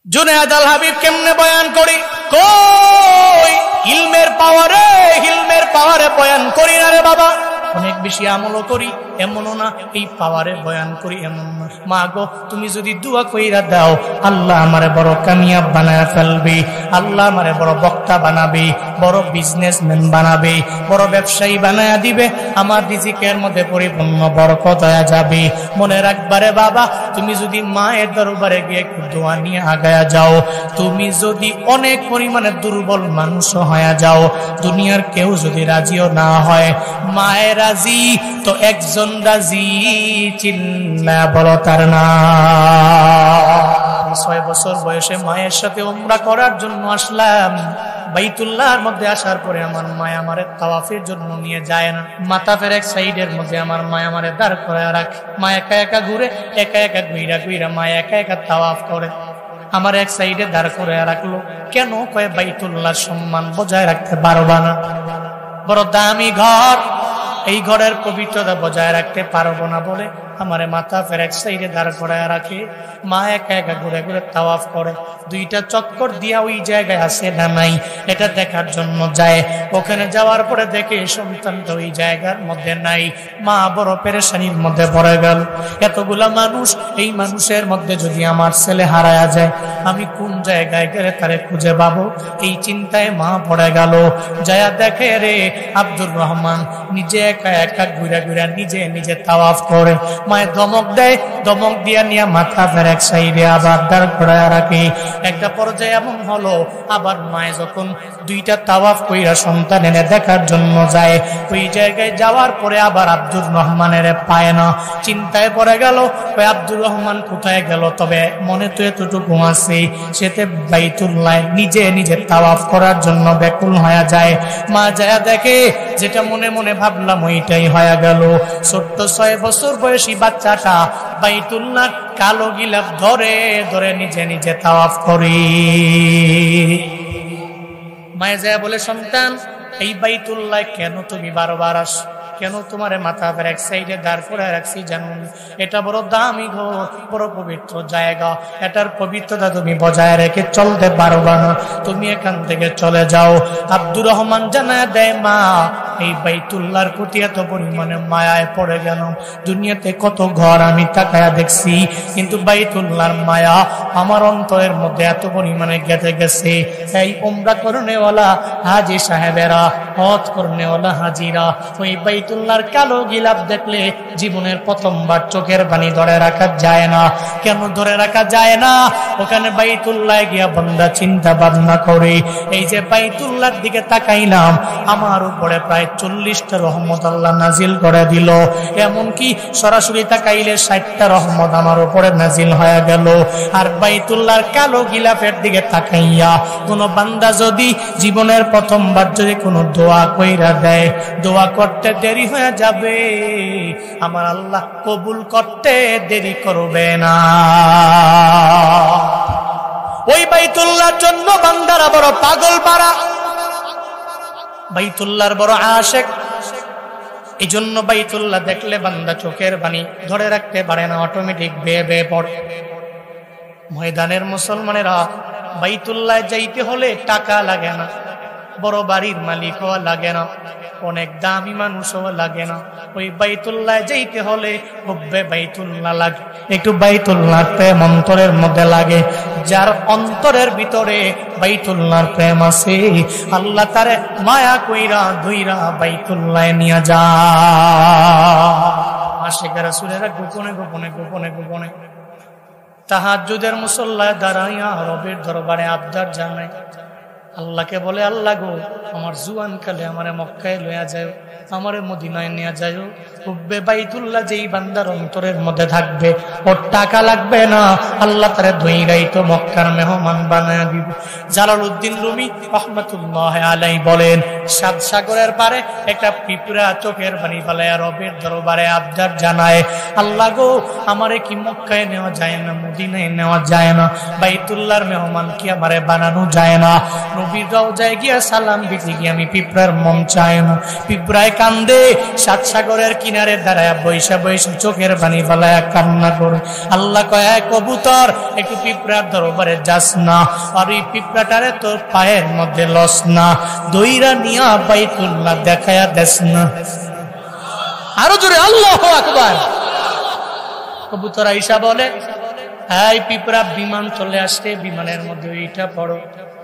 জুনায়েদ আল হাবিব কেমনে বয়ান করি, কই ইলমের পাওয়ারে বয়ান করি না রে বাবা, অনেক বেশি আমলও করি এমনও না, এই পাওয়ারে বয়ান করি এমন না। মা গো তুমি যদি দোয়া কইরা দাও আল্লাহ আমারে বড় কামিয়াব বানায় ফেলবে, আল্লাহ আমারে বড় বক্তা বানাবে, বড় বিজনেসম্যান বানাবে, বড় ব্যবসায়ী বানায়া দিবে, আমার রিজিকের মধ্যে পরিপূর্ণ বরকত হয়ে যাবে। মনে রাখবারে বাবা, তুমি যদি মায়ের দরবারে গিয়ে একটু দোয়া নিয়ে আগায়া যাও, তুমি যদি অনেক পরিমাণে দুর্বল মানুষ হয়ে যাও, দুনিয়ার কেউ যদি রাজিও না হয়, মায়ের রাজি তো একজন রাজি, চিল্লা বলো তার না। 6 বছর বয়সে মায়ের সাথে উমরা করার জন্য আসলাম। বাইতুল্লাহর মধ্যে আসার পরে আমার মায় আমারে তাওয়াফের জন্য নিয়ে যায় না, মাতাফের এক সাইডের মধ্যে আমার মায় আমারে দাঁড় করে রাখে। মা একা একা ঘুরে, একা একা ঘুরা মা একা একা তাওয়াফ করে, আমার এক সাইডে দাঁড় করে রাখলো। কেন? কয়ে বাইতুল্লাহর সম্মান বজায় রাখতে পারবা না, বড় দামি ঘর, এই ঘরের পবিত্রতা বজায় রাখতে পারবো না বলে আমারে মাথা ফের এক সাইডে দাঁড় করায় রাখে। মা একা একা ঘুরে ঘুরে তাওয়াফ করে, 2টা চক্কর দিয়া ওই জায়গায় আছে না নাই এটা দেখার জন্য যায়। ওখানে যাওয়ার পরে দেখে সন্তানটা ওই জায়গার মধ্যে নাই। মা বড় পেরেশানির মধ্যে পড়ে গেল। এতগুলা মানুষ, এই মানুষের মধ্যে যদি আমার ছেলে হারায়া যায়, আমি কোন জায়গায় গেলে তারে খুঁজে পাবো, এই চিন্তায় মা পড়ে গেল। যায়া দেখে রে আব্দুর রহমান নিজে একা একা ঘুরা ঘুরা নিজে তাওয়াফ করে। মায়ের ধমক দেয়, ধমক দিয়া নিয়ে মাথা ফের এক সাইডে আবার দাঁড় করায় রাখে। একটা পর্যায়ে এমন হলো, আবার মায়ে যখন 2টা তাওয়াফ কইরা সন্তান এনে দেখার জন্য যায়, ওই জায়গায় যাওয়ার পরে আবার আব্দুর রহমানের পায় না। চিন্তায় পড়ে গেল, ওই আব্দুর রহমান কোথায় গেল? তবে মনে তো এতটুকু আছে, সেতে বাইতুল্লাহ নিজে তাওয়াফ করার জন্য ব্যাকুল হয়ে যায়। মা যায় দেখে, যেটা মনে মনে ভাবলাম ওইটাই হয়ে গেল। ছোট্ট 6 বছর বয়সী বাচ্চাটা বাইতুল্লাহ কালো গিলাফ ধরে ধরে নিজে তাওয়াফ করে। মায়ে যায় বলে, সন্তান এই বাইতুল্লাহ কেন তুমি বারবার আসো? কেন তোমার মাথা এক সাইডে দাঁড় করে রাখছি জানো? এটা বড় দামি ঘর, বড় পবিত্র জায়গা, এটার পবিত্রতা তুমি বজায় রেখে চলতে পারবা না, তুমি এখান থেকে চলে যাও। আব্দুর রহমান জানায় দেয়, মা এই বাইতুল্লাহর প্রতি এত পরিমাণে মায়ায় পড়ে গেল। দুনিয়াতে কত ঘর আমি তাকায়া দেখছি, কিন্তু বাইতুল্লাহর মায়া আমার অন্তরের মধ্যে এত পরিমাণে গেঁথে গেছে। এই উমরা করনেওয়ালা হাজি সাহেবেরা, হজ করনেওয়ালা হাজিরা ওই বাইতুল্লাহর কালো গিলাফ দেখলে জীবনের প্রথমবার চোখের পানি ধরে রাখা যায় না। কেন ধরে রাখা যায় না? ওখানে বাইতুল্লাহ গিয়া বান্দা চিন্তা ভাবনা করে, এই যে বাইতুল্লাহর দিকে তাকাইলাম, আমার উপরে প্রায় 40টা রহমত আল্লাহ নাজিল করে দিল। এমনকি সরাসরি তাকাইলে 60টা রহমত আমার উপরে নাজিল হয়ে গেল। আর বাইতুল্লাহর কালো গিলাফের দিকে তাকাইয়া কোনো বান্দা যদি জীবনের প্রথমবার যদি কোনো দোয়া কইরা দেয়, দোয়া করতে দেরি হয়ে যাবে, আমার আল্লাহ কবুল করতে দেরি করবে না। ওই বাইতুল্লাহর জন্য বান্দারা বড় পাগল পারা, বাইতুল্লাহর বড় আশেক। এই জন্য বাইতুল্লাহ দেখলে বান্দা চোখের পানি ধরে রাখতে পারে না, অটোমেটিক বেয়ে বেয়ে পড়ে। ময়দানের মুসলমানেরা, বাইতুল্লাহ যাইতে হলে টাকা লাগে না, বড় বাড়ির মালিক হওয়া লাগে না, অনেক দামি মানুষ হওয়া লাগে না। ওই বাইতুল্লাহ যাইতে হলে হুব্বে বাইতুল্লাহ লাগে, একটু বাইতুল্লাহর প্রেম অন্তরের মধ্যে লাগে। যার অন্তরের ভিতরে বাইতুল্লাহর প্রেম আছে, আল্লাহ তারে মায়া কইরা ধইরা বাইতুল্লাহ নিয়ে যায়। আশিক রাসূলেরা গোপনে গোপনে গোপনে গোপনে তাহাজ্জুদের মুসল্লায় দাঁড়াইয়া রবের দরবারে আবদার জানায়, আল্লাহকে বলে, আল্লাহ গো, আমার জুয়ান কালে আমারে মক্কায় লইয়া যায়, আমারে মদিনায় নিয়ে যায়। হুব্বে বাইতুল্লাহ যেই বান্দার অন্তরের মধ্যে থাকবে, ওর টাকা লাগবে না, আল্লাহ তারে ধইরাই তো মক্কার মেহমান বানায় দিবে। জালালউদ্দিন রুমি রাহমাতুল্লাহ আলাইহি বলেন, 7 সাগরের পারে একটা পিঁপড়া চোখের পানি ফেলায়া রবের দরবারে আবদার জানায়, আল্লাহ গো, আমারে কি মক্কায় নেওয়া যায় না, মদিনায় নেওয়া যায় না, বাইতুল্লাহর মেহমান কি আমারে বানানো যায় না? নবীর রওজায় গিয়া সালাম দিতে গিয়ে আমি পিঁপড়ার মন চায় না, পিঁপড়ায় কান্দে, সাত সাগরের কিনারে দাঁড়ায় বৈশা বৈশা চোখের পানি ফেলায় কান্না করে। আল্লাহ কয়, কবুতর একটু পিঁপড়ার দরবারে যাস না, আর এই পিঁপড়াটারে তোর পায়ের মধ্যে লস না, দইরা নিয়া বাইতুল্লাহ দেখায়া দেস না। আরো জোরে আল্লাহু আকবার। কবুতর আইসা বলে, এই পিঁপড়া, বিমান চলে আসছে, বিমানের মধ্যে ওইটা পড়ো,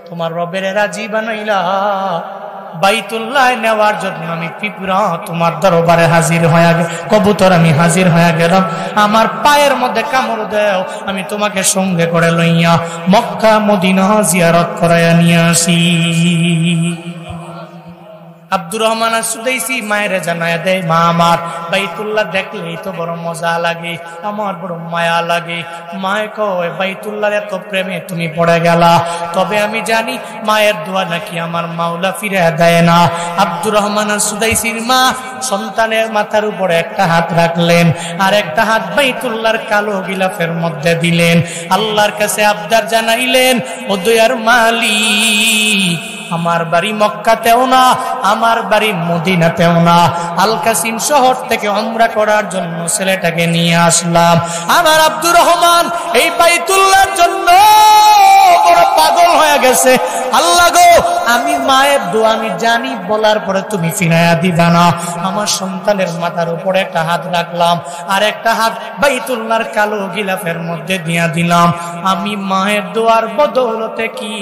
তোমার রবের রাজি বানাইলা বাইতুল্লাহ নেওয়ার জন্য আমি পিঁপড়া তোমার দরবারে হাজির হয়ে গে। কবুতর, আমি হাজির হয়ে গেলাম, আমার পায়ের মধ্যে কামড় দেও, আমি তোমাকে সঙ্গে করে লইয়া মক্কা মদিনা জিয়ারত করাইয়া নিয়ে আসি। আব্দুর রহমান সুদাইসি মায়ের জানায় দেয়, মা আমার বাইতুল্লাহ দেখলেই তো বড় মজা লাগে, আমার বড় মায়া লাগে। মায়ে কয়, বাইতুল্লাহ এত প্রেমে তুমি পড়ে গেলা, তবে আমি জানি মায়ের দোয়া নাকি আমার মাওলা ফিরে দেয় না। আব্দুর রহমান সুদাইসির মা সন্তানের মাথার উপরে একটা হাত রাখলেন, আর একটা হাত বাইতুল্লাহর কালো গিলাফের মধ্যে দিলেন, আল্লাহর কাছে আবদার জানাইলেন, ও দয়ার মালিক, আমার বাড়ি মক্কাতেও না, আমার বাড়ি মদিনাতেও না, আল কাসিম শহর থেকে উমরা করার জন্য ছেলেটাকে নিয়ে আসলাম। আমার আব্দুর রহমান এই বাইতুল্লাহর জন্য বড় পাগল হয়ে গেছে। আল্লাহ গো, আমি মায়ের দোয়া আমি জানি, বলার পরে তুমি ফিরাইয়া দিবা না। আমার সন্তানের মাথার উপরে একটা হাত রাখলাম, আর একটা হাত বাইতুল্লাহর কালো গিলাফের মধ্যে দিয়া দিলাম। আমি মায়ের দোয়ার বদৌলতে কি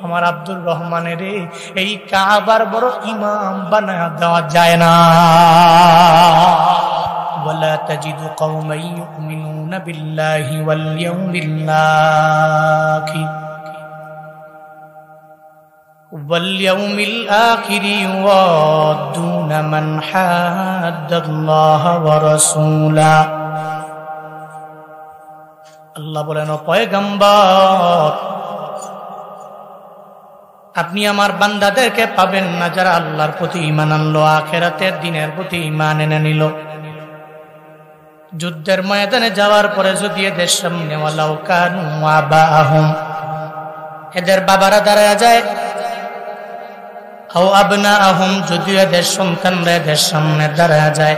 আমার আব্দুর রহমানের এই কাবার বড় ইমাম বানায়া দেওয়া যায় না। ওয়ালা তাজিদু কওমান ইউমিনুনা বিল্লাহি ওয়াল ইয়াউমিল আখির ইউআদ্দুনা মান হাদ্দাল্লাহ ওয়া রাসূলা। আল্লাহ বলেন, ও পয়গম্বর, আপনি আমার বান্দাদেরকে পাবেন না যারা আল্লাহর প্রতি ঈমান আনলো, আখিরাতের দিনের প্রতি ঈমান এনে নিল। যুদ্ধের ময়দানে যাওয়ার পরে যদি এদের সামনে ওয়ালাউ কানু আবাহুম, এদের বাবারা দাঁড়ায় যায়, আও আবনাহুম, যদি এদের সন্তানরা এদের সামনে দাঁড়ায় যায়,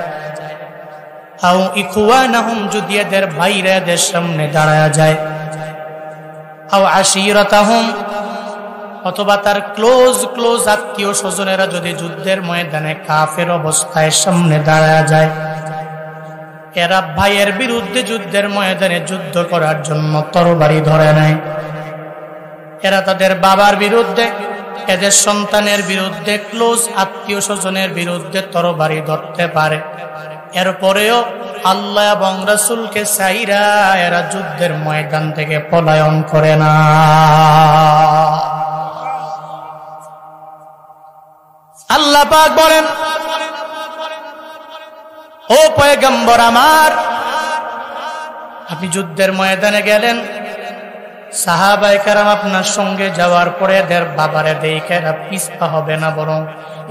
আও ইখওয়ানাহুম, যদি এদের ভাইরা এদের সামনে দাঁড়ায় যায়, আও আশিরাতাহুম, অথবা তার ক্লোজ আত্মীয় স্বজনেরা যদি যুদ্ধের ময়দানে কাফের অবস্থায় সামনে দাঁড়ায় যায়, এরা ভাইয়ের বিরুদ্ধে যুদ্ধের ময়দানে যুদ্ধ করার জন্য তরবারি ধরে নেয়। এরা তাদের বাবার বিরুদ্ধে, এদের সন্তানের বিরুদ্ধে, ক্লোজ আত্মীয় স্বজনের বিরুদ্ধে তরবারি ধরতে পারে। এরপরেও আল্লাহ এবং রাসূলকে ছাইরা এরা যুদ্ধের ময়দান থেকে পলায়ন করে না। আল্লাহ পাক বলেন, ও পয়গম্বর আমার, আপনি যুদ্ধের ময়দানে গেলেন, সাহাবায়ে কেরাম আপনার সঙ্গে যাওয়ার পরে এদের বাবারে দেখে এরা পিছপা হবে না, বরং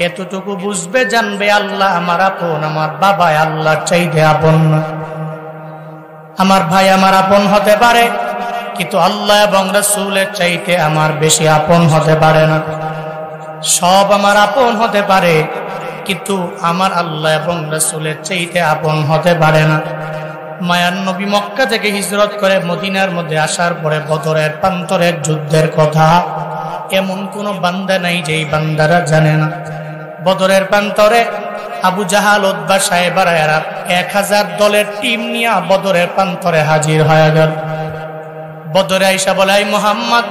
এতটুকু বুঝবে, জানবে আল্লাহ আমার আপন, আমার বাবা আল্লাহর চাইতে আপন না। আমার ভাই আমার আপন হতে পারে, কিন্তু আল্লাহ এবং রাসূলের চাইতে আমার বেশি আপন হতে পারে না। সব আমার আপন হতে পারে, কিন্তু আমার আল্লাহ এবং রাসূলের চাইতে আপন হতে পারে না। মায়ার নবী মক্কা থেকে হিজরত করে মদিনার মধ্যে আসার পরে বদরের প্রান্তরের যুদ্ধের কথা এমন কোন বান্দা নাই যেই বান্দারা জানে না। বদরের প্রান্তরে আবু জাহাল, উতবা, সাইবারা এরা 1000 দলের টিম নিয়ে বদরের প্রান্তরে হাজির হয়ে গেল। বদরে আইসা বলে, মুহাম্মদ,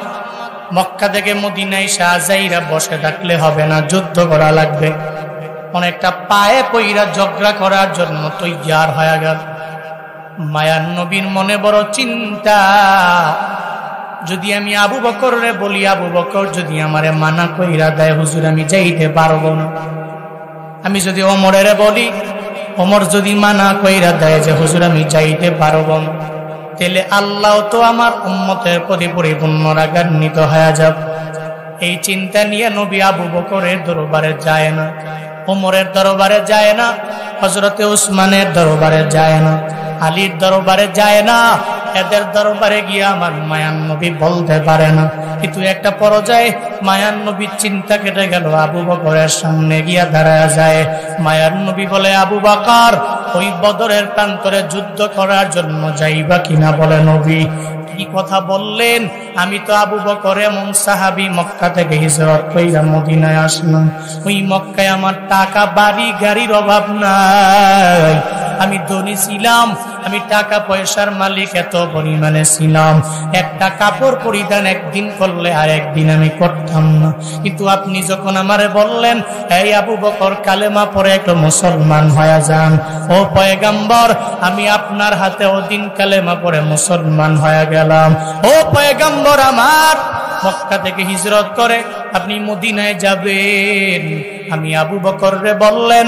মক্কা থেকে মদিনায় যাইরা বসে থাকলে হবে না, যুদ্ধ করা লাগবে। অনেকটা পায়ে পইরা ঝগড়া করার জন্য তৈয়ার হয়ে গেল। মায়ার নবীর মনে বড় চিন্তা, যদি আমি আবু বকরে বলি, আবু বকর যদি আমারে মানা কইরা দেয়, হুজুর আমি যাইতে পারবো না। আমি যদি ওমরের বলি, ওমর যদি মানা কইরা দেয় যে হুজুর আমি যাইতে পারবো না, তাহলে আল্লাহ তো আমার উম্মতের প্রতি পরিপূর্ণ রাগান্বিত হয়ে যাবে। এই চিন্তা নিয়ে নবী আবু বকরের দরবারে যায় না, ওমরের দরবারে যায় না, হযরতে উসমানের দরবারে যায় না, আলীর দরবারে যায় না। এদের দরবারে গিয়ে আমার মায়ান নবী বলতে পারে না। কিন্তু একটা পর্যায়ে মায়ান নবীর চিন্তা কেটে গেল, আবু বকরের সামনে গিয়া দাঁড়ায় যায়। মায়ান নবী বলে, আবু বকর, ওই বদরের প্রান্তরে যুদ্ধ করার জন্য যাইবা কিনা? বলে, নবী কি কথা বললেন? আমি তো আবু বকর এমন সাহাবী, মক্কা থেকে হিজরত কইরা মদিনায় আসলাম। ওই মক্কায় আমার টাকা, বাড়ি, গাড়ির অভাব নাই। আমি ধনী ছিলাম, আমি টাকা পয়সার মালিক এত পরিমাণে ছিলাম, একটা কাপড় পরিধান একদিন করলে আর একদিন আমি করতাম না। কিন্তু আপনি যখন আমারে বললেন, এই আবু বকর কালেমা পড়ে একটু মুসলমান হয়ে যান, ও পয়গম্বর, আমি আপনার হাতে ওদিন কালেমা পড়ে মুসলমান হয়ে গেলাম। ও পয়গম্বর আমার, মক্কা থেকে হিজরত করে আপনি মদিনায় যাবেন। আমি আবু বকররে বললেন,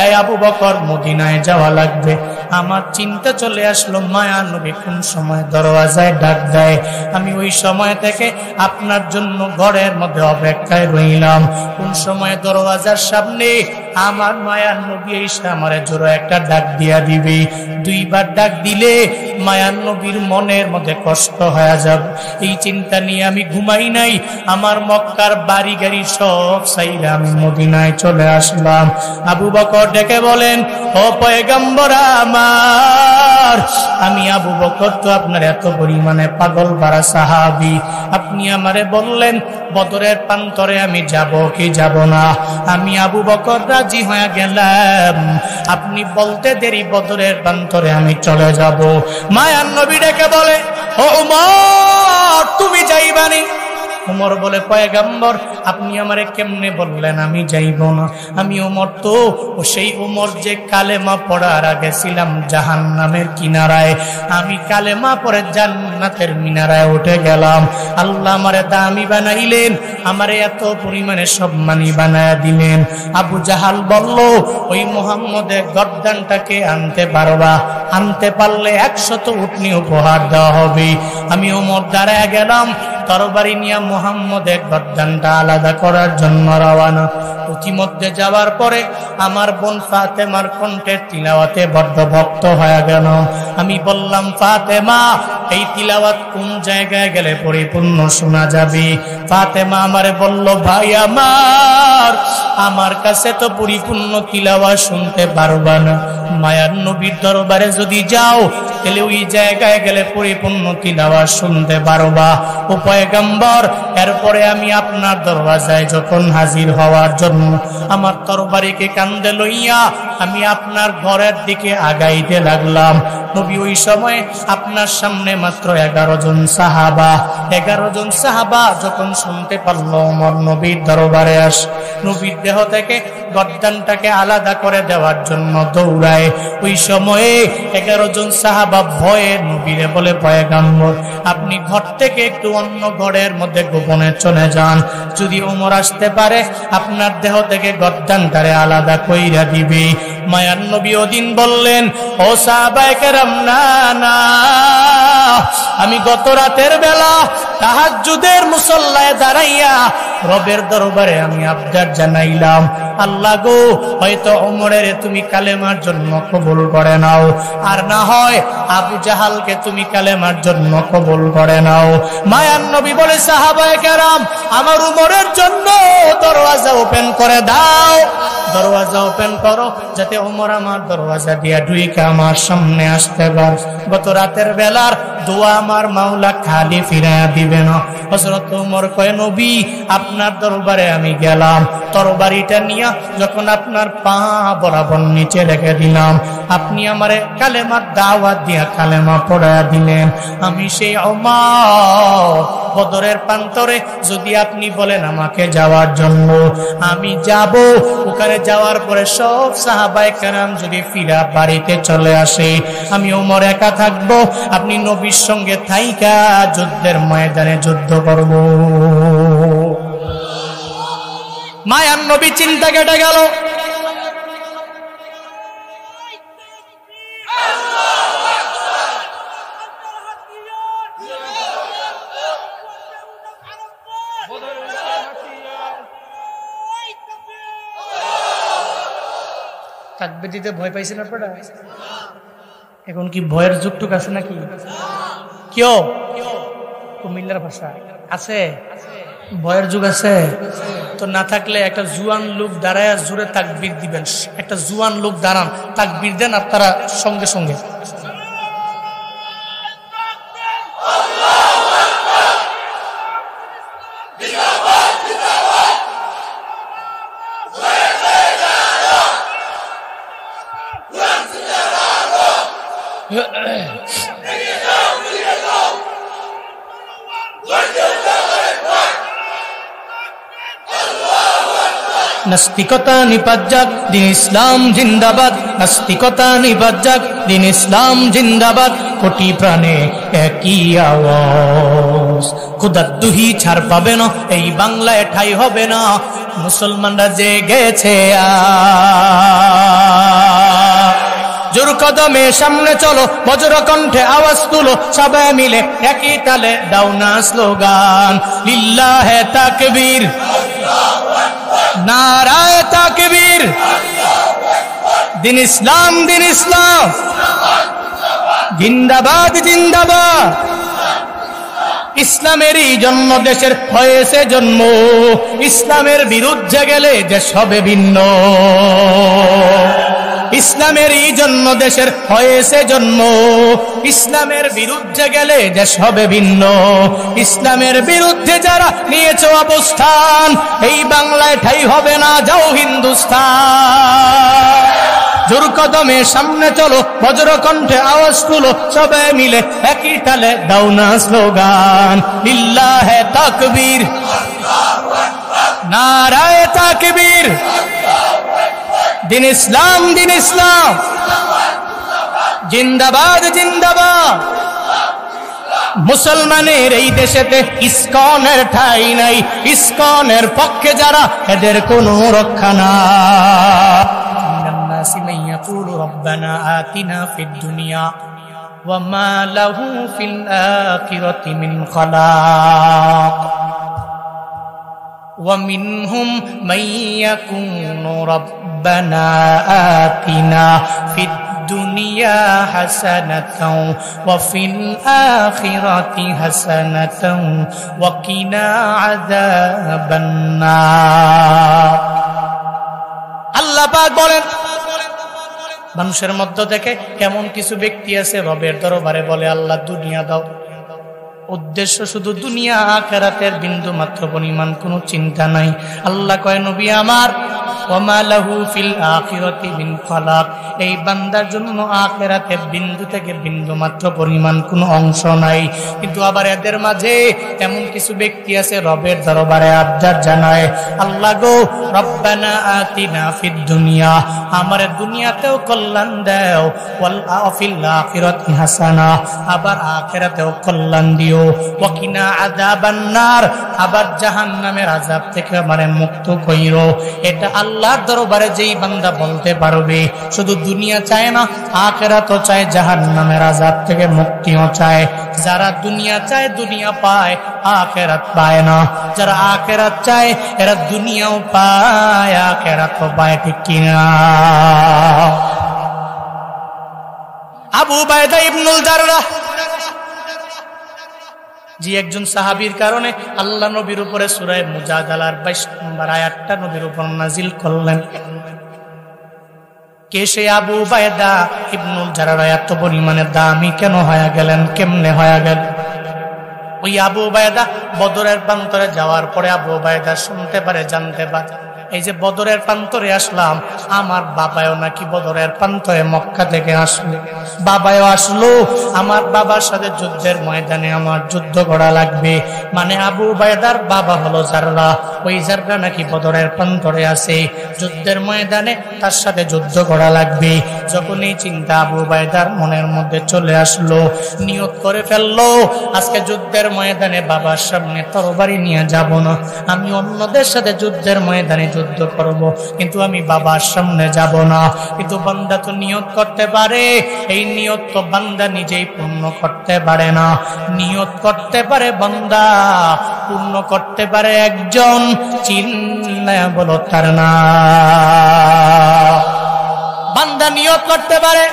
এই আবু বকর, মদিনায় যাওয়া লাগবে। আমার চিন্তা চলে আসলো, মায়া নবী কোন সময় দরওয়াজায় ডাক দেয়। আমি ওই সময় থেকে আপনার জন্য ঘরের মধ্যে অপেক্ষায় রইলাম। কোন সময় দরওয়াজার সামনে আমার মায়ার নবী এসে আমার জোরে একটা ডাক দিয়া দিবে। দুইবার ডাক দিলে মায়ার নবীর মনের মধ্যে কষ্ট হয়ে যাবে। এই চিন্তা নিয়ে আমি ঘুমাই নাই। আমার মক্কার বাড়ি গাড়ি সব চাইলে আমি মদিনায় চলে আসলাম। আবু বকর ডেকে বলেন, ও পয়গম্বর আমার, আমি আবু বকর তো আপনার এত পরিমাণে পাগল পারা সাহাবী। আপনি আমারে বললেন বদরের প্রান্তরে আমি যাব কি যাব না? আমি আবু বকর রাজি হয়ে গেলাম। আপনি বলতে দেরি, বদরের প্রান্তরে আমি চলে যাব। মায়ার নবী ডেকে বলে, ও উমর, তুমি যাইবানি? উমর বলে, পয়গম্বর, আপনি আমারে কেমনে বললেন আমি যাইব না? আমি উমর তো সেই উমর যে কালেমা পড়ার আগে ছিলাম জাহান্নামের কিনারায়, আমি কালেমা পড়ে জান্নাতের মিনারায় উঠে গেলাম। আল্লাহ আমারে দামি বানাইলেন, আমারে এত পরিমাণে সম্মানী বানায়া দিলেন। আবু জাহাল বলল, ওই মুহাম্মদের গর্দানটাকে আনতে পারবা? আনতে পারলে 100 উটনি উপহার দেওয়া হবে। আমি উমর দাঁড়ায় গেলাম, তরবারি নিয়ে মুহাম্মদের গর্দানটা আলাদা করার জন্য রওনা। ইতিমধ্যে যাওয়ার পরে আমার বোন ফাতেমার কণ্ঠের তিলাওয়াতে বড্ড ভক্ত হয়ে গেল। আমি বললাম, ফাতেমা, এই তিলাওয়াত কোন জায়গায় গেলে পরিপূর্ণ শোনা যাবে? ফাতেমা আমারে বলল, ভাই আমার, আমার কাছে তো পরিপূর্ণ তিলাওয়াত শুনতে পারবা না। মায়ার নবীর দরবারে যদি যাও, তাহলে ওই জায়গায় গেলে পরিপূর্ণ তিলাওয়াত শুনতে পারবা। ও পয়গম্বর, এরপরে আমি আপনার দরওয়াজায় যখন হাজির হওয়ার জন্য আমার তরবারিকে কাঁধে লইয়া আমি আপনার ঘরের দিকে আগাইতে লাগলাম। নবী ওই সময় আপনার সামনে মাত্র 11 জন সাহাবা। 11 জন সাহাবা যখন শুনতে পারল ওমর নবীর দরবারে আস, নবীর দেহ থেকে গর্দানটাকে আলাদা করে দেওয়ার জন্য দৌড়ায়। ওই সময়ে 11 জন সাহাবা ভয়ে নবীরে বলে, পয়গম্বর, আপনি ঘর থেকে একটু অন্য ঘরের মধ্যে গোপনে চলে যান। যদি ওমর আসতে পারে, আপনার দেহ থেকে গর্দানটারে আলাদা কইরা দিবে। মায়ার নবী ওদিন বললেন, ও সাহাবায়ে কেরাম, না না, আমি গত রাতের বেলা তাহাজ্জুদের মুসল্লায় দাঁড়াইয়া রবের দরবারে আমি আবদার জানাইলাম, আল্লাহ গো, হয়তো ওমরের তুমি কালেমার জন্য কবুল করে নাও, আর না হয় আবু জাহালকে তুমি কালেমার জন্য কবুল করে নাও। মায়ার নবী বলে, সাহাবায়ে কেরাম, আমার উমরের জন্য দরওয়াজা ওপেন করে দাও, দরওয়াজা ওপেন করো, যাতে ওমর আমার দরওয়াজা দিয়া ঢুইকা আমার সামনে আসতে পারে। গত রাতের বেলার দোয়া আমার মাওলা খালি ফিরাইয়া দিবে না। হযরত ওমর কয়, নবী, আপনার দরবারে আমি গেলাম, তরবারিটা নিয়া যখন আপনার পা বরাবর নিচে রেখে দিলাম, আপনি আমারে কালেমার দাওয়াত দিয়া কালেমা পড়ায়া দিলেন। আমি সেই ওমর, বদরের প্রান্তরে যদি আপনি বলেন আমাকে যাওয়ার জন্য, আমি যাব। ওখানে যাওয়ার পরে সব সাহাবায়ে কেরাম যদি ফিরা বাড়িতে চলে আসে, আমি ওমর একা থাকবো, আপনি নবীর সঙ্গে থাইকা যুদ্ধের ময়দানে যুদ্ধ করব। মায়ার নবী চিন্তা কেটে গেল। তাকবীর দিতে ভয় পাইছেন আপনারা? এখন কি ভয়ের যুগটুক আছে নাকি? কেউ কুমিল্লার ভাষা আছে, ভয়ের যুগ আছে তো, না থাকলে একটা জুয়ান লোক দাঁড়ায় জোরে তাকবীর দিবেন। একটা জুয়ান লোক দাঁড়ান, তাকবীর দেন আপনারা সঙ্গে সঙ্গে। নাস্তিকতা নিপাত যাক, দিন ইসলাম জিন্দাবাদ। নাস্তিকতা নিপাত যাক, দিন ইসলাম জিন্দাবাদ। কোটি প্রাণে একই আওয়াজ, খোদার দুহি ছাড় পাবে না, এই বাংলায় ঠাই হবে না। মুসলমানরা জেগেছে জোর কদমে সামনে চলো, বজ্র কণ্ঠে আওয়াজ তুলো, সবাই মিলে একই তালে দাও না স্লোগান, লিল্লাহে তাকবীর, নারায়ে তাকবীর, দিন ইসলাম, দিন ইসলাম জিন্দাবাদ, জিন্দাবাদ। ইসলামেরই জন্ম দেশের হয়েছে জন্ম, ইসলামের বিরুদ্ধে গেলে দেশ হবে ভিন্ন। ইসলামেরই জন্ম দেশের হয়েছে জন্ম, ইসলামের বিরুদ্ধে গেলে দেশ হবে ভিন্ন। ইসলামের বিরুদ্ধে যারা নিয়েছে অবস্থান, এই বাংলায় ঠাই হবে না, যাও হিন্দুস্তান। জোর কদমে সামনে চলো, বজ্র কণ্ঠে আওয়াজ তুলো, সবাই মিলে একই তালে দাও না স্লোগান, লিল্লাহে তাকবীর, নারায়ে তাকবীর, দিন ইসলাম, দিন ইসলাম জিন্দাবাদ, জিন্দাবাদ। মুসলমানের এই দেশেতে ইসকনের ঠাই নাই, ইসকনের পক্ষে যারা এদের কোনো রক্ষা নাই। মিনান নাসি মান ইয়াকুলু রব্বানা আতিনা ফিদ দুনিয়া ওয়া মা লাহু ফিল আখিরাতি মিন খালাক ওয়া মিনহুম মান ইয়াকুলু রব্বানা আতিনা ফিদ দুনিয়া হাসানাতাও ওয়া ফিল আখিরাতি হাসানাতাও ওয়া কিনা আযাবান নার। আল্লাহ পাক বলেন, মানুষের মধ্য থেকে এমন কিছু ব্যক্তি আছে রবের দরবারে বলে, আল্লাহ দুনিয়া দাও। উদ্দেশ্য শুধু দুনিয়া, আখিরাতের বিন্দু মাত্র পরিমাণ কোনো চিন্তা নাই। আল্লাহ কয়, নবী আমার, ওয়ামা লাহু ফিল আখিরাতি মিন খালাক, এই বান্দার জন্য আখিরাতে বিন্দু থেকে বিন্দু মাত্র পরিমাণ কোনো অংশ নাই। কিন্তু আবার এদের মাঝে এমন কিছু ব্যক্তি আছে রবের দরবারে আবদার জানায়, আল্লাহ গো, রব্বানা আতিনা ফিদ দুনিয়া, আমার দুনিয়াতেও কল্যাণ দাও, ওয়াল ফিল আখিরাতি হাসানা, আবার আখিরাতেও কল্যাণ দিও, ওয়া কিনা আযাবান নার, আবার জাহান্নামের আযাব থেকে আমারে মুক্ত কইরো। এটা আল্লাহর দরবারে যেই বান্দা বলতে পারবে, শুধু দুনিয়া চায় না, আখিরাতও চায়, জাহান্নামের আযাব থেকে মুক্তিও চায়। যারা দুনিয়া চায় দুনিয়া পায়, আখিরাত পায় না। যারা আখিরাত চায় এরা দুনিয়াও পায়, আখিরাতও পায়, ঠিক কিনা? আবু উবাইদা ইবনুল জাররাহ জি একজন সাহাবীর কারণে আল্লাহ নবীর উপরে সূরা মুজাদালার 22 নম্বর আয়াতটা নবীর উপর নাজিল করলেন। কে সে আবু উবাইদা ইবনুল জাররাহ? এত পরিমাণে দামি কেন হয়ে গেলেন? কেমনে হয়ে গেল? ওই আবু উবাইদা বদরের প্রান্তরে যাওয়ার পরে আবু উবাইদা শুনতে পারে, জানতে পারে, এই যে বদরের প্রান্তরে আসলাম, আমার বাবাও নাকি বদরের প্রান্তরে মক্কা থেকে আসলো। বাবাও আসলো, আমার বাবার সাথে যুদ্ধের ময়দানে আমার যুদ্ধ করা লাগবে। মানে আবু উবাইদার বাবা হলো জাররাহ, ওই জাররাহ নাকি বদরের প্রান্তরে আছে, যুদ্ধের ময়দানে তার সাথে যুদ্ধ করা লাগবে। যখন এই চিন্তা আবু উবাইদার মনের মধ্যে চলে আসলো, নিয়ত করে ফেললো, আজকে যুদ্ধের ময়দানে বাবার সামনে তরবারি নিয়ে যাব না, আমি অন্যদের সাথে যুদ্ধের ময়দানে যুদ্ধ করব, কিন্তু আমি বাবার সামনে যাব না। কিন্তু বান্দা তো নিয়ত করতে পারে, এই নিয়ত তো বান্দা নিজেই পূর্ণ করতে পারে না। নিয়ত করতে পারে বান্দা, পূর্ণ করতে পারে একজন, চিল্লায়া বলো তার নাম। বান্দা নিয়ত করতে পারে,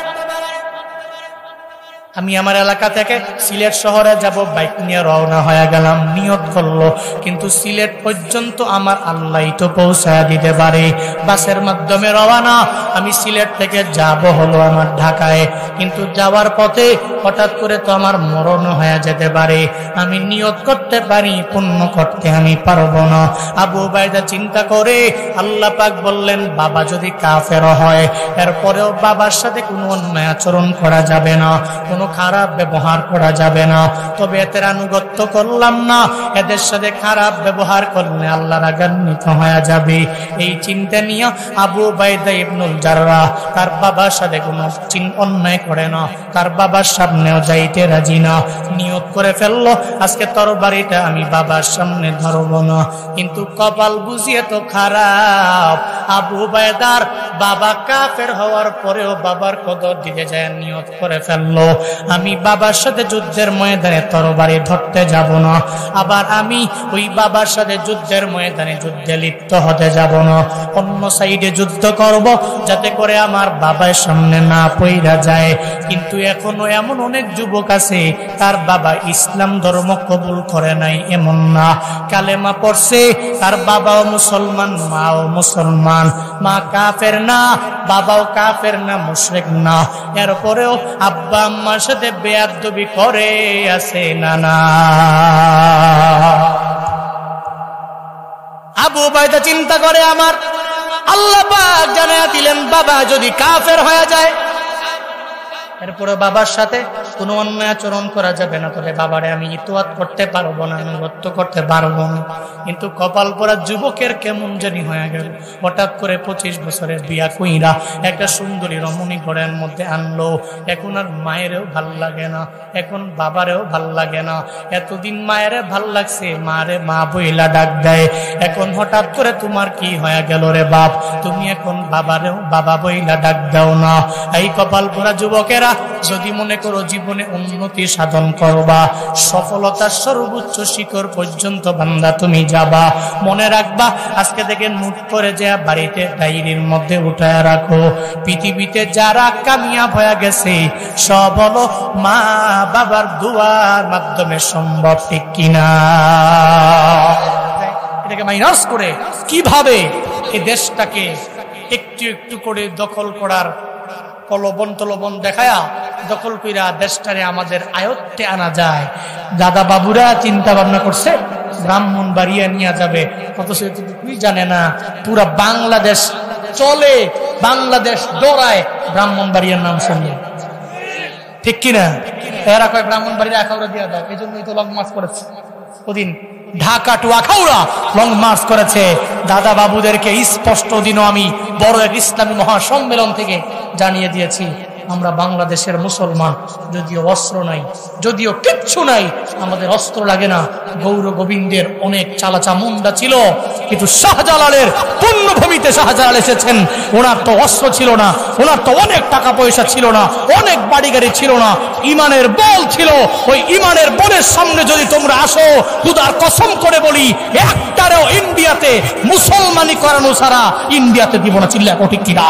আমি আমার এলাকা থেকে সিলেট শহরে যাব, বাইক নিয়ে রওনা হয়ে গেলাম, নিয়ত করলো, কিন্তু সিলেট পর্যন্ত আমার আল্লাহই তো পৌঁছায় দিতে পারে। বাসের মাধ্যমে রওনা, আমি সিলেট থেকে যাব হলো আমার ঢাকায়, কিন্তু যাওয়ার পথে হঠাৎ করে তো আমার মরণ হয়ে যেতে পারে। আমি নিয়ত করতে পারি, পূর্ণ করতে আমি পারবো না। আবু উবাইদা চিন্তা করে, আল্লাহ পাক বললেন বাবা যদি কাফের হয়, এরপরেও বাবার সাথে কোনো অন্যায় আচরণ করা যাবে না, কোনো খারাপ ব্যবহার করা যাবে না। তবে এদের আনুগত্য করলাম না, এদের সাথে খারাপ ব্যবহার করলে আল্লাহ রাগান্বিত হয়ে যাবে। এই চিন্তা নিয়ে আবু উবাইদা ইবনুল জাররাহ তার বাবার সাথে কোনো অন্যায় করে না, তার বাবার সামনেও যাইতে রাজি না। নিয়ত করে ফেললো আজকে তরবারিটা আমি বাবার সামনে ধরব না। কিন্তু কপাল বুঝিয়ে তো খারাপ, আবু উবাইদার বাবা কাফের হওয়ার পরেও বাবার কদর দিতে যায় নিয়ত করে ফেললো আমি বাবার সাথে যুদ্ধের ময়দানে তরবারি ধরতে যাব না, আবার আমি ওই বাবার সাথে যুদ্ধের ময়দানে যুদ্ধে লিপ্ত হতে যাব না। অন্য সাইডে যুদ্ধ করব যাতে করে আমার বাবার সামনে না পইরা যায়। কিন্তু এখনো এমন অনেক যুবক আছে তার বাবা ইসলাম ধর্ম কবুল করে নাই এমন না, কালেমা পড়ছে, তার বাবাও মুসলমান, মাও মুসলমান, মা কাফের না, বাবাও কাফের না, মুশরিক না, এরপরেও আব্বা আম্মার সাথে বেয়াদবি করে আছে নানা। আবু উবাইদা চিন্তা করে আমার আল্লাহ পাক জানায়া দিলেন বাবা যদি কাফের হয়ে যায়, এরপরে বাবার সাথে কোনো অন্যায় আচরণ করা যাবে না, তবে বাবারে আমি ইতোয়াত করতে পারবো না, আনুগত্য করতে পারবো না। কিন্তু কপাল পরা যুবকের কেমন জানি হয়ে গেল, হঠাৎ করে 25 বছরের বিয়া কইরা একটা সুন্দরী রমণী ঘরের মধ্যে আনলো। এখন আর মায়েরও ভাল লাগে না, এখন বাবারেও ভাল লাগে না। এতদিন মায়ের ভাল লাগছে, মারে মা বইলা ডাক দেয়, এখন হঠাৎ করে তোমার কি হয়ে গেল রে বাপ, তুমি এখন বাবারেও বাবা বইলা ডাক দাও না। এই কপাল পরা যুবকেরা যদি মনে করো জীবনে উন্নতি সাধন করবা, সফলতার সর্বোচ্চ শিখর পর্যন্ত বান্দা তুমি যাবা, মনে রাখবা আজকে থেকে নোট করে যা বাড়িতে ডায়েরির মধ্যে উঠায় রাখো, পৃথিবীতে যারা কামিয়াব হয়ে গেছে সব হলো মা বাবার দুয়ার মাধ্যমে সম্ভব, ঠিক কিনা? এটাকে মাইনাস করে কিভাবে এই দেশটাকে একটু একটু করে দখল করার প্রলোভন দেখায়া দখল কইরা দেশটারে আমাদের আয়ত্তে আনা যায়। দাদা বাবুরা চিন্তা ভাবনা করছে ব্রাহ্মণবাড়িয়া নিয়ে যাবে, অথচ তুই জানে না পুরা বাংলাদেশ চলে, বাংলাদেশ দৌড়ায় ব্রাহ্মণবাড়িয়ার নাম শুনলে, ঠিক কিনা? এরা কয় ব্রাহ্মণবাড়িয়া আখাউড়া দিয়ে দাও, এই জন্যই তো লং মার্চ করেছে ওদিন, Dhaka to Akhaura long march করেছে। দাদা বাবুদেরকে স্পষ্ট দিনও আমি বড় এক ইসলামী মহাসম্মেলন থেকে জানিয়ে দিয়েছি, আমরা বাংলাদেশের মুসলমান, যদিও অস্ত্র নাই, যদিও কিচ্ছু নাই, আমাদের অস্ত্র লাগে না। গৌর গোবিন্দের অনেক চালাচা মুন্ডা ছিল, কিন্তু শাহজালালের পুণ্যভূমিতে শাহজালাল এসেছেন, ওনার তো অস্ত্র ছিল না, ওনার তো অনেক টাকা পয়সা ছিল না, অনেক বাড়ি গাড়ি ছিল না, ইমানের বল ছিল। ওই ইমানের বলের সামনে যদি তোমরা আসো, খুদার কসম করে বলি একটারেও ইন্ডিয়াতে মুসলমানি করানো ছাড়া ইন্ডিয়াতে দিব না, চিল্লা ঠিক কিনা?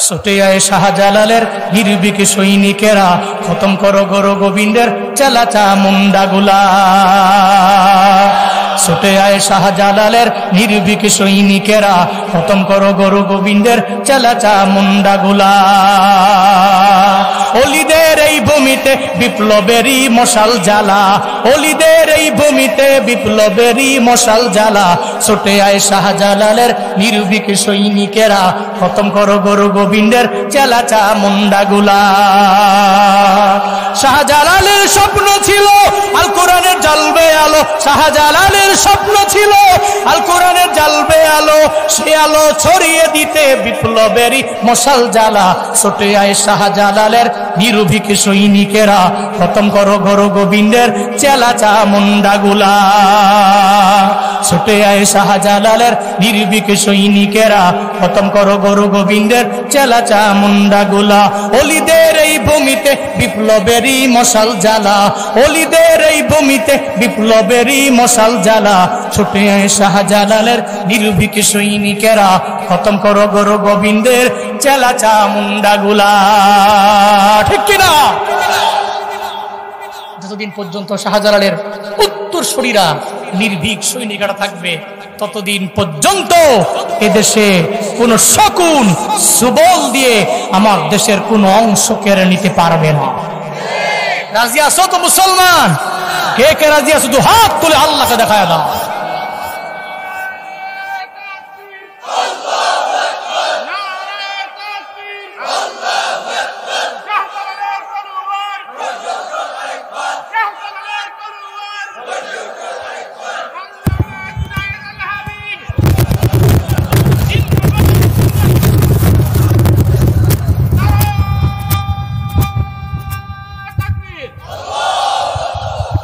ছুটে আয় শাহজালালের নির্ভীক সৈনিকেরা, খতম করো গৌর গোবিন্দের চালাচা মুন্ডাগুলা। ছুটে আয় শাহজালালের নির্ভীক সৈনিকেরা, খতম করো গৌর গোবিন্দের চালাচা মুন্ডাগুলা। অলিদের এই ভূমিতে বিপ্লবেরই মশাল জ্বালা, অলিদের এই ভূমিতে বিপ্লবেরই মশাল জ্বালা। ছুটে আয় শাহজালালের নির্ভীক সৈনিকেরা, খতম করো গৌর গোবিন্দের চালাচা মুন্ডাগুলা। শাহজালালের স্বপ্ন ছিল আল কোরআনের জ্বলবে আলো, আলো শাহজালালের স্বপ্ন ছিল আল কোরআনে জ্বালবে আলো, সে আলো ছড়িয়ে দিতে বিপ্লবেরই মশাল জ্বালা। ছুটে আয় শাহজালালের নির্ভীক সৈনিকেরা, খতম করো গুরু গোবিন্দের চেলা চামুন্ডাগুলা। ছুটে আয় শাহজালালের নির্ভীক সৈনিকেরা, খতম করো গুরু গোবিন্দের চেলা চামুন্ডাগুলা। অলিদের এই ভূমিতে বিপ্লবেরই মশাল জ্বালা, অলিদের এই ভূমিতে বিপ্লবেরই মশাল জ্বালা। ছুটে আয় শাহজালালের নির্ভীক সৈনিকেরা, খতম করো গুরু গোবিন্দের চেলা চামুন্ডাগুলা। ঠিক কিনা? যতদিন পর্যন্ত শাহজালালের উত্তরসূরিরা নির্ভীক সৈনিকরা থাকবে, ততদিন পর্যন্ত এদেশে কোন শকুন সুবল দিয়ে আমার দেশের কোন অংশ কেড়ে নিতে পারবে না। রাজি আছো তো মুসলমান? কে কে রাজি আছো? দু হাত তুলে আল্লাহকে দেখায় দাও।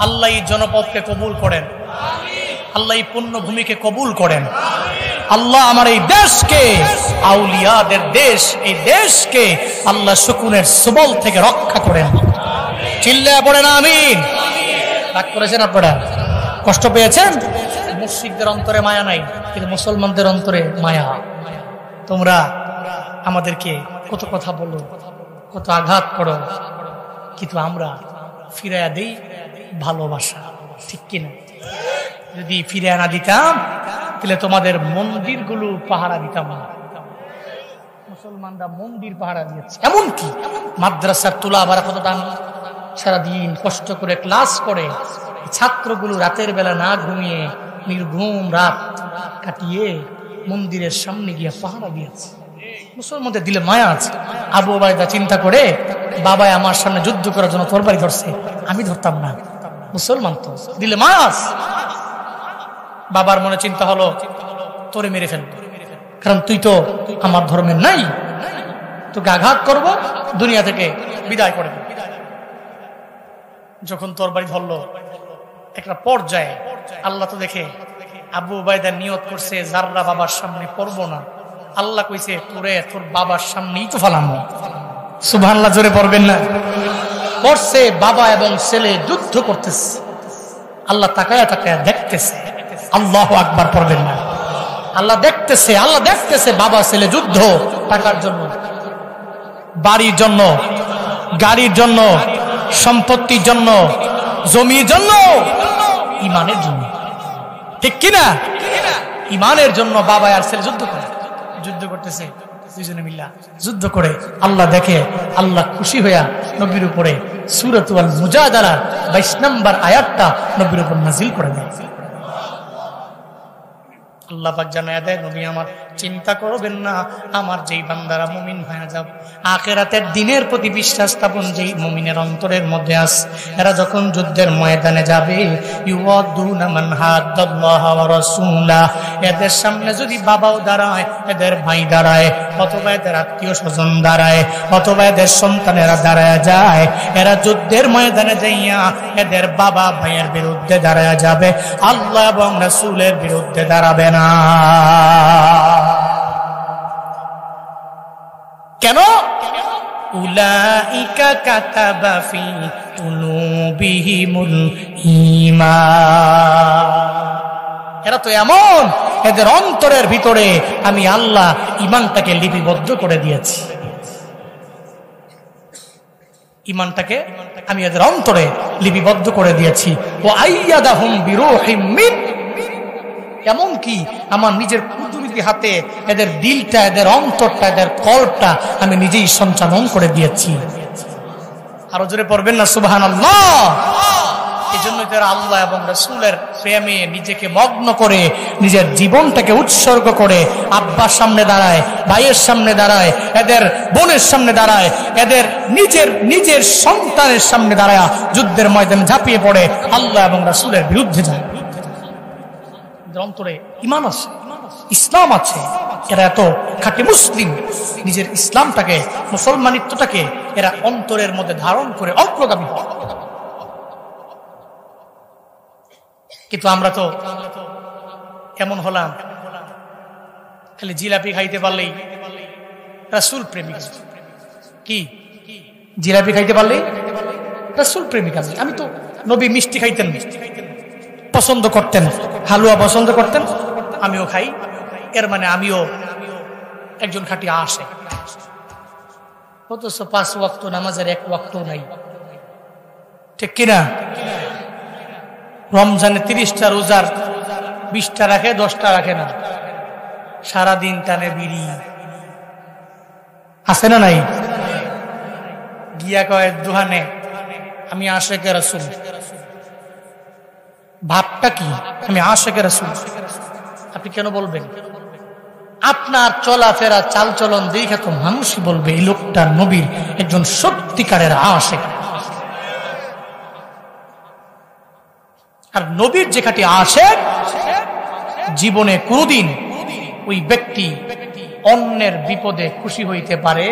আল্লাহ এই জনপদকে কবুল করেন, আল্লাহ এই পুণ্যভূমিকে কবুল করেন। আল্লাহ আমার এই দেশকে, আউলিয়াদের দেশ, এই দেশকে আল্লাহ শকুনের সুবল থেকে রক্ষা করেন। চিল্লায়া পড়েন আমিন। রাগ করেছেন আপনারা? কষ্ট পেয়েছেন? মুশরিকদের অন্তরে মায়া নাই, কিন্তু মুসলমানদের অন্তরে মায়া। তোমরা আমাদেরকে কত কথা বলো, কত আঘাত করো, কিন্তু আমরা ফিরাইয়া দেই ভালোবাসা। ঠিক কিনা? যদি ফিরে না দিতাম তাহলে তোমাদের মন্দিরগুলো পাহারা দিতাম না। মুসলমানরা মন্দির পাহারা দিয়েছে, এমনকি মাদ্রাসার তুলাবারা কত দাম, সারাদিন কষ্ট করে ক্লাস করে ছাত্রগুলো রাতের বেলা না ঘুমিয়ে নির্ঘুম রাত কাটিয়ে মন্দিরের সামনে গিয়ে পাহারা দিয়েছে। মুসলমানদের দিলে মায়া আছে। আবু উবাইদা চিন্তা করে, বাবাই আমার সামনে যুদ্ধ করার জন্য তরবারি ধরছে, আমি ধরতাম না, মুসলমান তো, দিলে মায়া আছে। বাবার মনে চিন্তা হলো, তোরে মেরে ফেলবো, কারণ তুই তো আমার ধর্মের নাই, তোকে আঘাত করব, দুনিয়া থেকে বিদায় করে দেব। যখন তরবারি ধরলো, একটা পর্যায়ে আল্লাহ তো দেখে আবু উবাইদা নিয়ত করছে যাররা বাবার সামনে পড়বো না। আল্লাহ কইছে তোরে তোর বাবার সামনেই তো ফালামো। সুবহানাল্লাহ জোরে পড়বেন না? পড়ছে, বাবা এবং ছেলে যুদ্ধ করতেছে, আল্লাহ তাকায়া তাকায়া দেখতেছে। আল্লাহু আকবার পড়বেন না? আল্লাহ দেখতেছে, আল্লাহ দেখতেছে বাবা ছেলে যুদ্ধ, টাকার জন্য, বাড়ির জন্য, গাড়ির জন্য, সম্পত্তির জন্য, জমির জন্য, ইমানের জন্য। ঠিক কিনা? ইমানের জন্য বাবা আর ছেলে যুদ্ধ করতেছে, দুইজনে মিল্লা যুদ্ধ করে। আল্লাহ দেখে, আল্লাহ খুশি হইয়া নবীর উপরে সূরাতুল মুজাদালার 22 নম্বর আয়াতটা নবীর উপর নাজিল করে দেয়। আল্লাহ পাক জানায়া দেয়, নবী আমার চিন্তা করবেন না, আমার যেই বান্দারা মুমিন হয়ে যাবে, আখিরাতের দিনের প্রতি বিশ্বাস স্থাপন যেই মুমিনের অন্তরের মধ্যে আছে, এরা যখন যুদ্ধের ময়দানে যাবে, ইউয়াদুনা মান হাদাল্লাহ ওয়া রাসূলা, এদের সামনে যদি বাবাও দাঁড়ায়, এদের ভাই দাঁড়ায়, অথবা এদের আত্মীয় স্বজন দাঁড়ায়, অথবা এদের সন্তানেরা দাঁড়ায় যায়, এরা যুদ্ধের ময়দানে যাইয়া এদের বাবা ভাইয়ের বিরুদ্ধে দাঁড়ায় যাবে, আল্লাহ এবং রাসূলের বিরুদ্ধে দাঁড়াবে না। কেন? উলাইকা কাতাবা ফি কুলুবিহিমুল ঈমান, এরা তো এমন, এদের অন্তরের ভিতরে আমি আল্লাহ ঈমানটাকে লিপিবদ্ধ করে দিয়েছি। ঈমানটাকে আমি এদের অন্তরে লিপিবদ্ধ করে দিয়েছি। ওয়া আইয়াদাহুম বিরূহিম মিন, এমনকি আমার নিজের কুদরতি হাতে এদের দিলটা, এদের অন্তরটা, এদের কল্পটা আমি নিজেই সঞ্চালন করে দিয়েছি। আরো জোরে পড়বেন না সুবহানাল্লাহ? এজন্যই তারা আল্লাহ এবং রাসূলের প্রেমে নিজেকে মগ্ন করে নিজের জীবনটাকে উৎসর্গ করে আব্বার সামনে দাঁড়ায়, ভাইয়ের সামনে দাঁড়ায়, এদের বোনের সামনে দাঁড়ায়, এদের নিজের সন্তানের সামনে দাঁড়ায় যুদ্ধের ময়দানে ঝাঁপিয়ে পড়ে আল্লাহ এবং রাসূলের বিরুদ্ধে যায়। অন্তরে ঈমান আছে, ইসলাম আছে, এরা এত খাঁটি মুসলিম, নিজের ইসলামটাকে, মুসলমানিত্বটাকে এরা অন্তরের মধ্যে ধারণ করে অগ্রগামী হয়। কিন্তু আমরা তো এমন হলাম, খালি জিলাপি খাইতে পারলেই রাসূল প্রেমিক। কি জিলাপি খাইতে পারলেই রাসূল প্রেমিক? আমি তো নবী মিষ্টি খাইতেন পছন্দ করতেন, হালুয়া পছন্দ করতেন, আমিও খাই, এর মানে আমিও একজন খাঁটি আশিক। অথচ 5 ওয়াক্ত নামাজের 1 ওয়াক্ত নাই, ঠিক কিনা? রমজানে 30টা রোজার 20টা রাখে, 10টা রাখে না, সারাদিন টানে বিড়ি, আছে না নাই? গিয়া কয় দোহানে আমি আশিকে রাসূল। ভাবটা কি? আমি আশিকে রাসূল। আপনি কেন বলবেন? আপনার চলাফেরা চালচলন দেখে তো মানুষই বলবে এই লোকটা নবীর একজন সত্যিকারের আশিক। আর নবীর যে খাঁটি আশিক, জীবনে কোনদিন ওই ব্যক্তি অন্যের বিপদে খুশি হইতে পারে।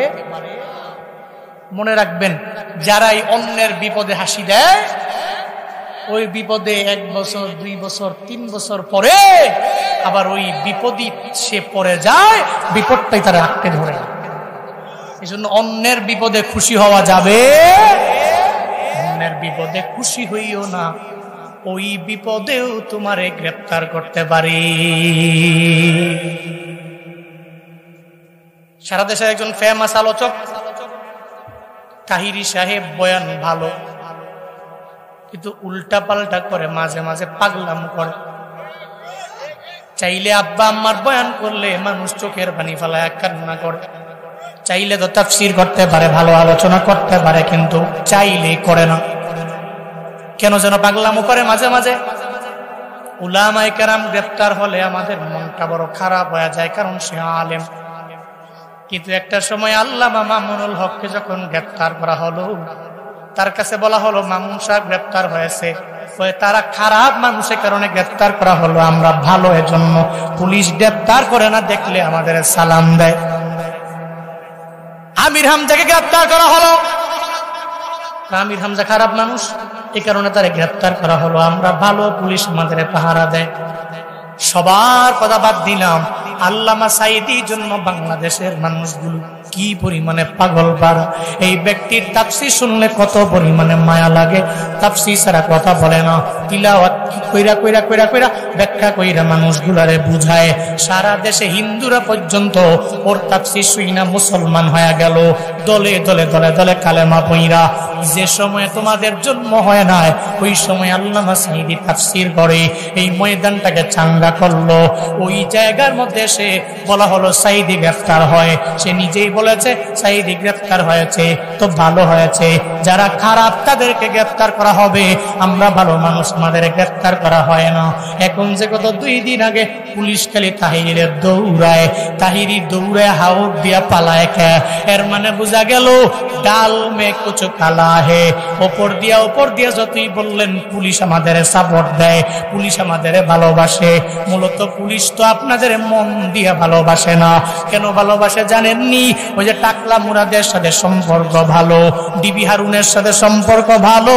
মনে রাখবেন, যারাই অন্যের বিপদে হাসি দেয়, ওই বিপদে 1 বছর 2 বছর 3 বছর পরে আবার ওই বিপদই সে পড়ে যায়, বিপদটাই তারা আঁকড়ে ধরে। এই জন্য অন্যের বিপদে খুশি হওয়া যাবে, অন্যের বিপদে খুশি হইও না, ওই বিপদেও তোমারে গ্রেফতার করতে পারি। সারা দেশের একজন ফেমাস আলোচক তাহিরি সাহেব, বয়ান ভালো, কিন্তু উল্টা পাল্টা করে, মাঝে মাঝে পাগলাম করে। চাইলে আব্বা আম্মার বয়ান করলে মানুষ চোখের পানি ফেলায় কান্না করে, চাইলে তো তাফসীর করতে পারে, ভালো আলোচনা করতে পারে, কিন্তু চাইলেই করে না। কেন যেন পাগলামো করে মাঝে মাঝে। উলামায়ে কেরাম গ্রেফতার হলে আমাদের মনটা বড় খারাপ হয়ে যায়, কারণ সে আলেম। কিন্তু একটা সময় আল্লামা মামুনুল হককে যখন গ্রেফতার করা হলো, তার কাছে বলা হলো মামুন সাহেব গ্রেফতার হয়েছে, তারা খারাপ মানুষের কারণে গ্রেফতার করা হলো, আমরা ভালো, এজন্য পুলিশ গ্রেফতার করে না দেখলে আমাদের সালাম দেয়। আমির হামজাকে গ্রেফতার করা হলো, আমির হামজা খারাপ মানুষ, এই কারণে তারা গ্রেফতার করা হলো, আমরা ভালো, পুলিশ আমাদের পাহারা দেয়। সবার কথা বাদ দিলাম, আল্লামা সাঈদীর জন্য বাংলাদেশের মানুষগুলো কি পরিমানে পাগল পারা। এই ব্যক্তির তাফসীর শুনলে কত পরিমানে মায়া লাগে, তাফসীর ছাড়া কথা বলে না, তিলাওয়াত কইরা কইরা কইরা কইরা ব্যাখ্যা কইরা মানুষগুলারে বুঝায়। সারা দেশে হিন্দুরা পর্যন্ত ওর তাফসীর শুইনা মুসলমান হয়ে গেল, দলে দলে দলে দলে কালেমা পইরা। যে সময়ে তোমাদের জন্ম হয় নাই, ওই সময় আল্লামা সাঈদী তাফসীর করে এই ময়দানটাকে চাঙ্গা করলো। ওই জায়গার মধ্যে সে বলা হলো সাঈদী গ্রেফতার হয়, সে নিজেই বলেছে সাঈদী গ্রেফতার হয়েছে, তো ভালো হয়েছে। যারা খারাপ তাদেরকে গ্রেফতার করা হবে, আমরা ভালো মানুষ, আমাদের গ্রেফতার করা হয় না। এখন যে গত 2 দিন আগে পুলিশ খালি তাহিরের দৌড়ায়, তাহিরি দৌড়ায় হাউট দিয়া পালায়, এর মানে বোঝা গেল ডাল মে কুছ কালা হে। ওপর দিয়া যতই বললেন পুলিশ আমাদের সাপোর্ট দেয়, পুলিশ আমাদের ভালোবাসে, মূলত পুলিশ তো আপনাদের মন দিয়ে ভালোবাসে না। কেন ভালোবাসে জানেননি? ওই যে টাকলা মুরাদের সাথে সম্পর্ক ভালো, ডিবি হারুনের সাথে সম্পর্ক ভালো,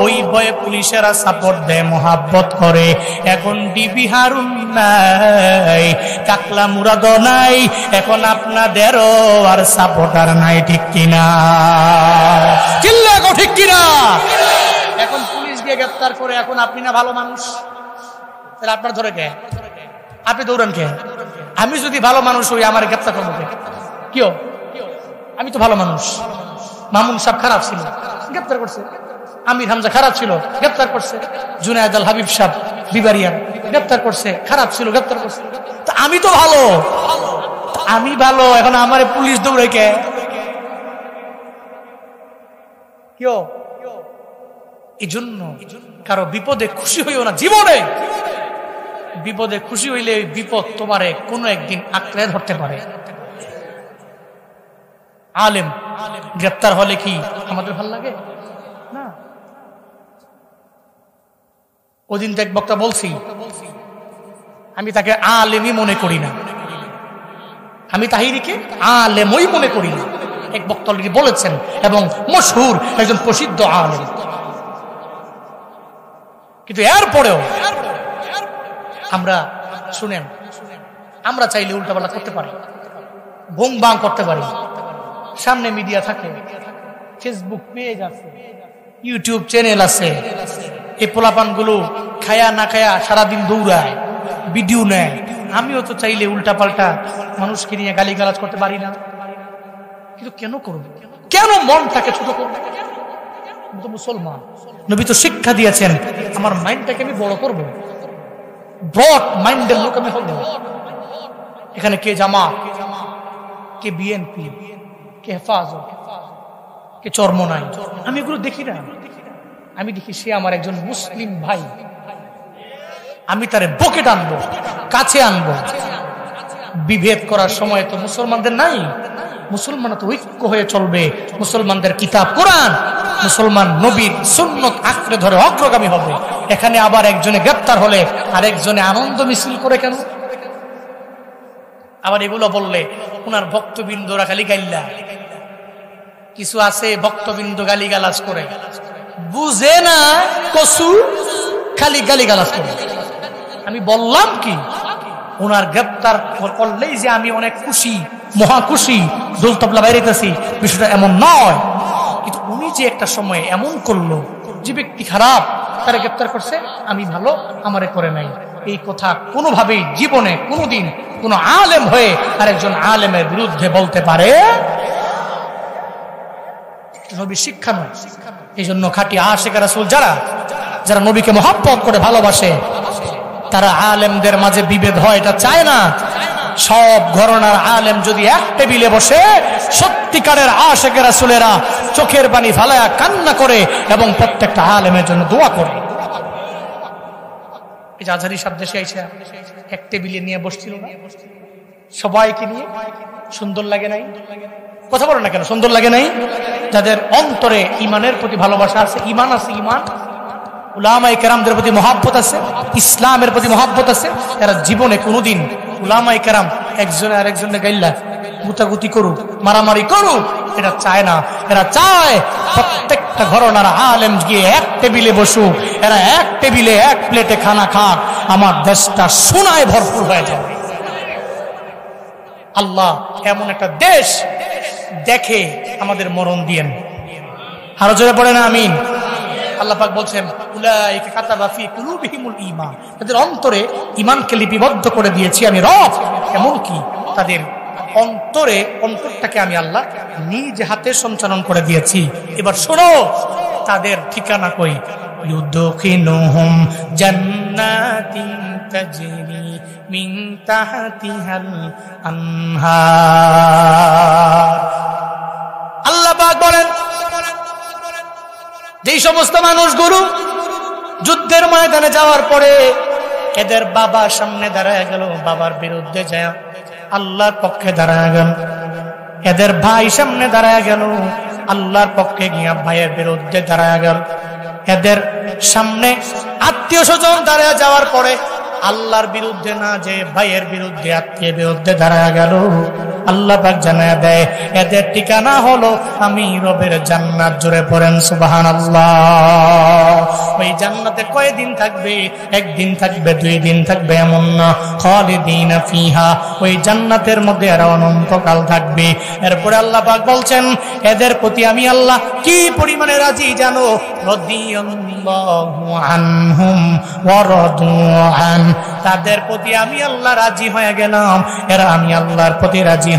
ওই ভয়ে পুলিশেরা সাপোর্ট দেয়, মহাব্বত করে। এখন ডিবি হারুন নাই, টাকলা মুরাদও নাই, এখন আপনাদেরও আর সাপোর্টার নাই, ঠিক কিনা? চিল্লা গো, ঠিক কিনা? এখন পুলিশ গিয়ে গ্রেফতার করে, এখন আপনি না ভালো মানুষ, তাহলে আপনার ধরে কে? আপনি দৌড়ান কে? আমি যদি ভালো মানুষ হই, আমার গ্রেফতার করবো কে? কেউ? আমি তো ভালো মানুষ। মামুন সাহেব খারাপ ছিল, গ্রেফতার করছে। আমির হামজা খারাপ ছিল, গ্রেফতার করছে। জুনায়েদ আল হাবিব সাহেব বিবারিয়া গ্রেফতার করছে, খারাপ ছিল, গ্রেফতার করছে। তো আমি তো ভালো, আমি ভালো, এখন আমার পুলিশ দৌড়ে কে? কেউ? এই জন্য কারো বিপদে খুশি হইও না। জীবনে বিপদে খুশি হইলে বিপদ তোমারে কোনো একদিন আঁকড়ে ধরতে পারে। আলেম গ্রেপ্তার হলে কি আমাদের ভাল লাগে না? ওদিন তো এক বক্তা বলছি, আমি তাকে আলেমই মনে করি না, আমি তাহিরিকে আলেমই মনে করি না। এক বক্তা অলরেডি বলেছেন এবং মশহুর একজন প্রসিদ্ধ আলেম। কিন্তু এরপরেও আমরা শুনেন, আমরা চাইলে উল্টাপাল্টা করতে পারি, ভোং বাং করতে পারি। সামনে মিডিয়া থাকে, ফেসবুক পেজ আছে, ইউটিউব চ্যানেল আছে। এই পোলাপান গুলো খায়া না খায়া সারাদিন দৌড়ায়, ভিডিও নেয়। আমিও তো চাইলে উল্টাপাল্টা মানুষকে নিয়ে গালিগালাজ করতে পারি না, কিন্তু কেন করব? কেন মনটাকে ছোট করব? আমি তো মুসলমান, নবী তো শিক্ষা দিয়েছেন আমার মাইন্ডটাকে আমি বড় করব, ব্রড মাইন্ডের লোক আমি হব। এখানে কে জামাত, কে বিএনপি, কে হেফাজত, কে চরমনাই, আমি এগুলো দেখি না। আমি দেখি সে আমার একজন মুসলিম ভাই, আমি তারে বকে টানবো, কাছে আনবো। বিভেদ করার সময় তো মুসলমানদের নাই। মুসলমান তো ঐক্য হয়ে চলবে, মুসলমানদের কিতাব কোরআন, মুসলমান নবীর সুন্নত আঁকড়ে ধরে অগ্রগামী হবে। এখানে আবার একজনে গ্রেপ্তার হলে আর একজনে আনন্দ মিছিল করে কেন? আবার এগুলো বললে ওনার ভক্তবৃন্দরা খালি গাইল্লা। কিছু আছে ভক্তবৃন্দ গালিগালাজ করে, বুঝে না কসু, খালি গালিগালাজ করে। আমি বললাম কি, ওনার গ্রেপ্তার করলেই যে আমি অনেক খুশি, মহা খুশি, দোল তবলা বাইরেতেছি, বিষয়টা এমন নয়। কিন্তু উনি যে একটা সময় এমন করলো, যে ব্যক্তি খারাপ তারা গ্রেপ্তার করছে, আমি ভালো, আমারে করে নাই, এই কথা কোনোভাবেই জীবনে কোনোদিন কোন আলেম হয়ে আরেকজন আলেমের বিরুদ্ধে বলতে পারে নবীর শিক্ষা নয়। এই জন্য খাঁটি আশিক রাসূল যারা যারা নবীকে মহব্বত করে ভালোবাসে, তারা আলেমদের মাঝে বিভেদ হয় এটা চায় না। সব ঘরানার আলেম যদি এক টেবিলে বসে, সত্যিকারের আশিক রাসূলেরা চোখের পানি ফালায়া কান্না করে এবং প্রত্যেকটা আলেমের জন্য দোয়া করে। এই যে আজহারি সাহেব দেশে আইসা এক টেবিলে নিয়ে বসছিল না, সবাইকে নিয়ে, সুন্দর লাগে নাই? কথা বলো না কেন, সুন্দর লাগে নাই? যাদের অন্তরে ইমানের প্রতি ভালোবাসা আছে, ইমান আছে, ইমান, উলামায়ে কেরামদের প্রতি মহব্বত আছে, ইসলামের প্রতি মহব্বত আছে, এরা জীবনে কোনোদিন উলামায়ে কেরাম একজনে আরেকজনে গাইল্লা গুতাগুতি করুক, মারামারি করুক, এটা চায় না। এরা চায় প্রত্যেকটা ঘরানার আলেম গিয়ে এক টেবিলে বসুক, এরা এক টেবিলে এক প্লেটে খানা খাক, আমার দেশটা সোনায় ভরপুর হয়ে যাবে। আল্লাহ এমন একটা দেশ দেখে আমাদের মরণ দিয়েন। আরো জোরে পড়ে না আমিন। আল্লাহ পাক বলছেন উলাইকা কাতাবা ফি কুলুবিহিমুল ঈমান, তাদের অন্তরে ঈমানকে লিপিবদ্ধ করে দিয়েছি আমি রব। এমন কি তাদের অন্তরটাকে আমি আল্লাহ নিজ হাতে সঞ্চালন করে দিয়েছি। এবার শোনো তাদের ঠিকানা কই, ইউদখিলুহুম জান্নাতিন তাজরি মিন তাহতিহাল আনহার। আল্লাহ পাক বলেন যেই সমস্ত মানুষগুলো যুদ্ধের ময়দানে যাওয়ার পরে এদের বাবা সামনে দাঁড়ায় গেল, বাবার বিরুদ্ধে যায় আল্লাহর পক্ষে দাঁড়ায় গেল, এদের ভাই সামনে দাঁড়ায় গেল, আল্লাহর পক্ষে গিয়া ভাইয়ের বিরুদ্ধে দাঁড়ায় গেল, এদের সামনে আত্মীয় স্বজন দাঁড়ায় যাওয়ার পরে আল্লাহর বিরুদ্ধে না যে ভাইয়ের বিরুদ্ধে, আত্মীয় বিরুদ্ধে দাঁড়ায় গেল, আল্লাহ পাক জানায় দেয় এদের ঠিকানা হলো আমি রবের জান্নাত। জোরে পড়েন সুবহানাল্লাহ। ওই জান্নাতে কয়দিন থাকবে? একদিন থাকবে, 2 দিন থাকবে, এমন না, খালিদিনা ফিহা, ওই জান্নাতের মধ্যে এরা অনন্তকাল থাকবে। এরপরে আল্লাহ পাক বলছেন এদের প্রতি আমি আল্লাহ কি পরিমাণে রাজি জানো? রাদিয়াল্লাহু আনহুম ওয়া রাদু আন, তাদের প্রতি আমি আল্লাহ রাজি হয়ে গেলাম, এরা আমি আল্লাহর প্রতি রাজি।